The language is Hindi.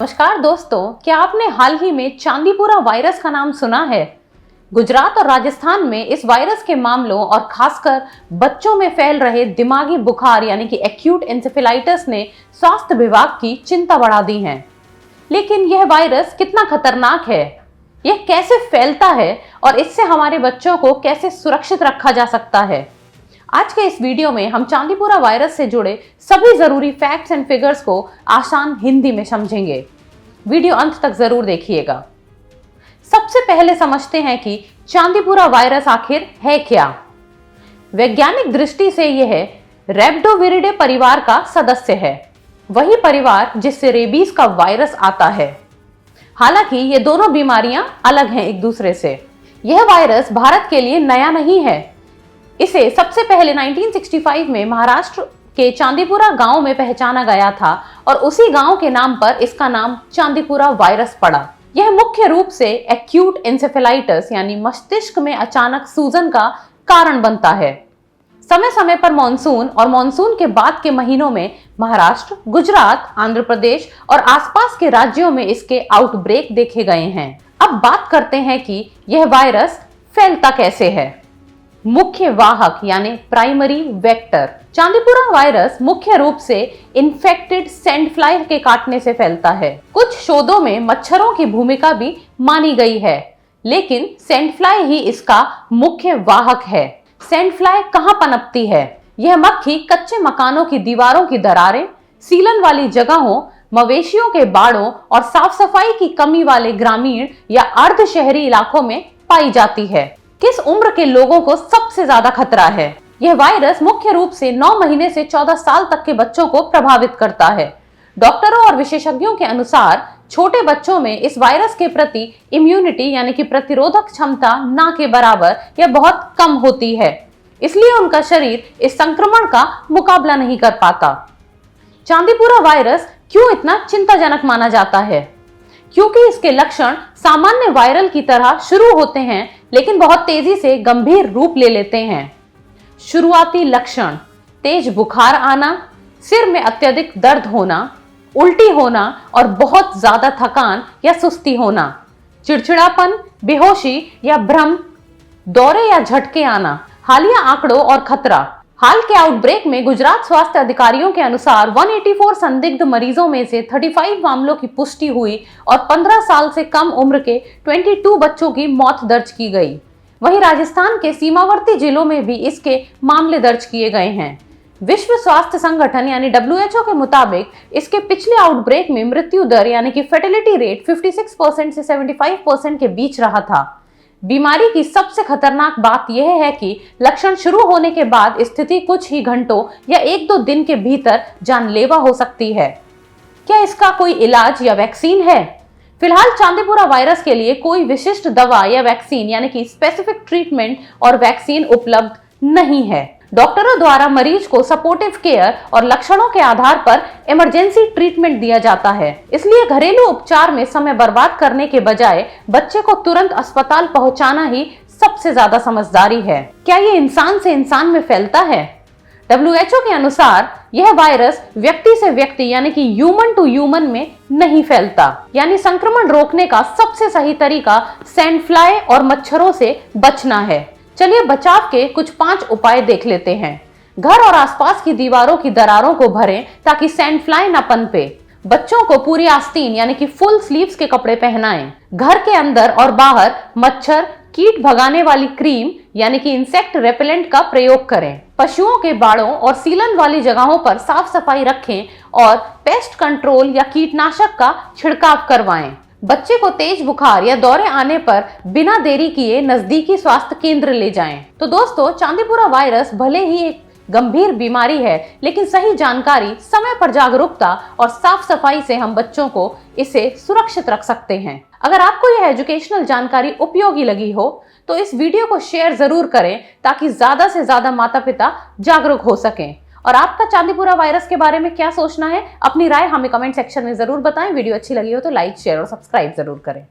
नमस्कार दोस्तों, क्या आपने हाल ही में चांदीपुरा वायरस का नाम सुना है? गुजरात और राजस्थान में इस वायरस के मामलों और खासकर बच्चों में फैल रहे दिमागी बुखार यानी कि एक्यूट एन्सेफेलाइटिस ने स्वास्थ्य विभाग की चिंता बढ़ा दी है। लेकिन यह वायरस कितना खतरनाक है, यह कैसे फैलता है और इससे हमारे बच्चों को कैसे सुरक्षित रखा जा सकता है? आज के इस वीडियो में हम चांदीपुरा वायरस से जुड़े सभी जरूरी फैक्ट्स एंड फिगर्स को आसान हिंदी में समझेंगे। वीडियो अंत तक जरूर देखिएगा। सबसे पहले समझते हैं कि चांदीपुरा वायरस आखिर है क्या। वैज्ञानिक दृष्टि से यह रैप्डोविरिडे परिवार का सदस्य है, वही परिवार जिससे रेबीज का वायरस आता है। हालांकि ये दोनों बीमारियां अलग हैं एक दूसरे से। यह वायरस भारत के लिए नया नहीं है। इसे सबसे पहले 1965 में महाराष्ट्र के चांदीपुरा गांव में पहचाना गया था और उसी गांव के नाम पर इसका नाम चांदीपुरा वायरस पड़ा। यह मुख्य रूप से एक्यूट एन्सेफेलाइटिस यानी मस्तिष्क में अचानक सूजन का कारण बनता है। समय समय पर मॉनसून और मॉनसून के बाद के महीनों में महाराष्ट्र, गुजरात, आंध्र प्रदेश और आसपास के राज्यों में इसके आउटब्रेक देखे गए हैं। अब बात करते हैं कि यह वायरस फैलता कैसे है। मुख्य वाहक यानी प्राइमरी वेक्टर। चांदीपुरा वायरस मुख्य रूप से इन्फेक्टेड सैंड फ्लाई के काटने से फैलता है। कुछ शोधों में मच्छरों की भूमिका भी मानी गई है, लेकिन सैंड फ्लाई ही इसका मुख्य वाहक है। सैंड फ्लाई कहाँ पनपती है? यह मक्खी कच्चे मकानों की दीवारों की दरारें, सीलन वाली जगहों, मवेशियों के बाड़ों और साफ सफाई की कमी वाले ग्रामीण या अर्ध शहरी इलाकों में पाई जाती है। किस उम्र के लोगों को सबसे ज्यादा खतरा है? यह वायरस मुख्य रूप से 9 महीने से 14 साल तक के बच्चों को प्रभावित करता है। डॉक्टरों और विशेषज्ञों के अनुसार छोटे बच्चों में इस वायरस के प्रति इम्यूनिटी यानी कि प्रतिरोधक क्षमता ना के बराबर या बहुत कम होती है, इसलिए उनका शरीर इस संक्रमण का मुकाबला नहीं कर पाता। चांदीपुरा वायरस क्यों इतना चिंताजनक माना जाता है? क्योंकि इसके लक्षण सामान्य वायरल की तरह शुरू होते हैं, लेकिन बहुत तेजी से गंभीर रूप ले लेते हैं। शुरुआती लक्षण: तेज बुखार आना, सिर में अत्यधिक दर्द होना, उल्टी होना और बहुत ज्यादा थकान या सुस्ती होना, चिड़चिड़ापन, बेहोशी या भ्रम, दौरे या झटके आना। हालिया आंकड़ों और खतरा। हाल के आउटब्रेक में गुजरात स्वास्थ्य अधिकारियों के अनुसार 184 संदिग्ध मरीजों में से 35 मामलों की पुष्टि हुई और 15 साल से कम उम्र के 22 बच्चों की मौत दर्ज की गई। वहीं राजस्थान के सीमावर्ती जिलों में भी इसके मामले दर्ज किए गए हैं। विश्व स्वास्थ्य संगठन यानी WHO के मुताबिक इसके पिछले आउटब्रेक में मृत्यु दर यानी कि फर्टिलिटी रेट 56% से 75% के बीच रहा था। बीमारी की सबसे खतरनाक बात यह है कि लक्षण शुरू होने के बाद स्थिति कुछ ही घंटों या 1-2 दिन के भीतर जानलेवा हो सकती है। क्या इसका कोई इलाज या वैक्सीन है? फिलहाल चांदीपुरा वायरस के लिए कोई विशिष्ट दवा या वैक्सीन यानी कि स्पेसिफिक ट्रीटमेंट और वैक्सीन उपलब्ध नहीं है। डॉक्टरों द्वारा मरीज को सपोर्टिव केयर और लक्षणों के आधार पर इमरजेंसी ट्रीटमेंट दिया जाता है। इसलिए घरेलू उपचार में समय बर्बाद करने के बजाय बच्चे को तुरंत अस्पताल पहुंचाना ही सबसे ज्यादा समझदारी है। क्या ये इंसान से इंसान में फैलता है? WHO के अनुसार यह वायरस व्यक्ति से व्यक्ति यानी कि ह्यूमन टू ह्यूमन में नहीं फैलता। यानी संक्रमण रोकने का सबसे सही तरीका सैंड फ्लाई और मच्छरों से बचना है। चलिए बचाव के कुछ 5 उपाय देख लेते हैं। घर और आसपास की दीवारों की दरारों को भरें ताकि सैंड फ्लाई न पनपे। बच्चों को पूरी आस्तीन यानी कि फुल स्लीव्स के कपड़े पहनाएं। घर के अंदर और बाहर मच्छर कीट भगाने वाली क्रीम यानी कि इंसेक्ट रेपेलेंट का प्रयोग करें। पशुओं के बाड़ों और सीलन वाली जगहों पर साफ सफाई रखें और पेस्ट कंट्रोल या कीटनाशक का छिड़काव करवाएं। बच्चे को तेज बुखार या दौरे आने पर बिना देरी किए नजदीकी स्वास्थ्य केंद्र ले जाएं। तो दोस्तों, चांदीपुरा वायरस भले ही एक गंभीर बीमारी है, लेकिन सही जानकारी, समय पर जागरूकता और साफ सफाई से हम बच्चों को इसे सुरक्षित रख सकते हैं। अगर आपको यह एजुकेशनल जानकारी उपयोगी लगी हो तो इस वीडियो को शेयर जरूर करें ताकि ज्यादा से ज्यादा माता पिता जागरूक हो सकें। और आपका चांदीपुरा वायरस के बारे में क्या सोचना है, अपनी राय हमें कमेंट सेक्शन में जरूर बताएं। वीडियो अच्छी लगी हो तो लाइक, शेयर और सब्सक्राइब जरूर करें।